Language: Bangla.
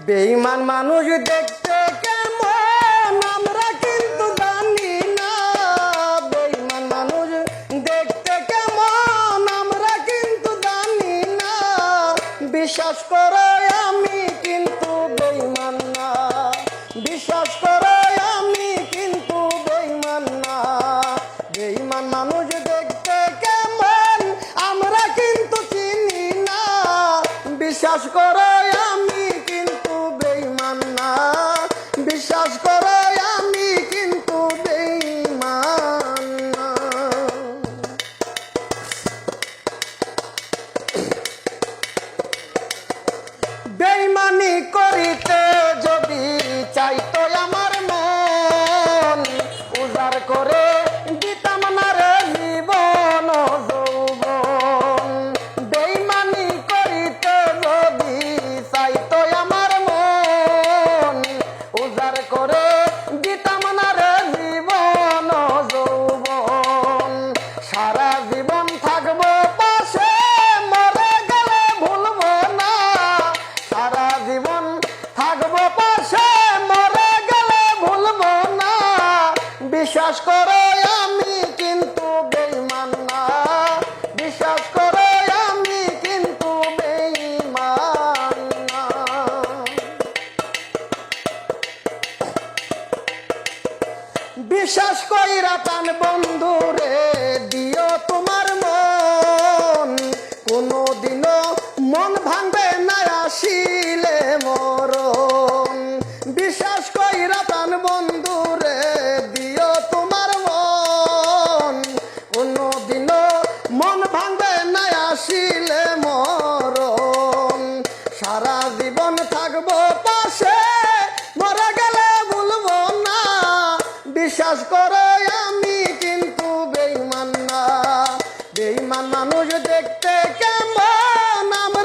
বেঈমান মানুষ দেখতে কেমন আমরা কিন্তু জানি না। বেঈমান মানুষ দেখতে কেমন আমরা কিন্তু জানি না। বিশ্বাস করো আমি কিন্তু বেঈমান না। বিশ্বাস করো আমি কিন্তু বেঈমান না। বেঈমান মানুষ দেখতে কেমন আমরা কিন্তু চিনি না। বিশ্বাস করো আমি কিন্তু বেঈমান না। বিশ্বাস করো আমি কিন্তু বেঈমান না। বেঈমানি করিতে যদি চাইতো আমার মন, উজাড় করে দিতাম না রে জীবন যৌবন। বেঈমানি করিতে যদি চাইতো আমার মন, উজাড় করে দিতাম না রে জীবন যৌবন। সারা জীবন থাকবো পাশে, মরে গেলে ভুলবো না। সারা জীবন থাকবো পাশে, মরে গেলে ভুলবো না। বিশ্বাস করো আমি কিন্তু বেঈমান না। বিশ্বাস করো আমি কিন্তু বেঈমান না। বিশ্বাস কইরা প্রাণ বন্ধু রে দিও তোমার মন। কোনদিনও মন ভাঙবে না আসিলে মরণ। বিশ্বাস কইরা প্রাণ বন্ধু রে দিও তোমার মন। কোনদিনও মন ভাঙবে না আসিলে মরণ। সারা জীবন থাকবো পাশে, মরে গেলে ভুলবো না। বিশ্বাস করো আমি কিন্তু বেঈমান না। বেঈমান মানুষ দেখতে কেমন আমরা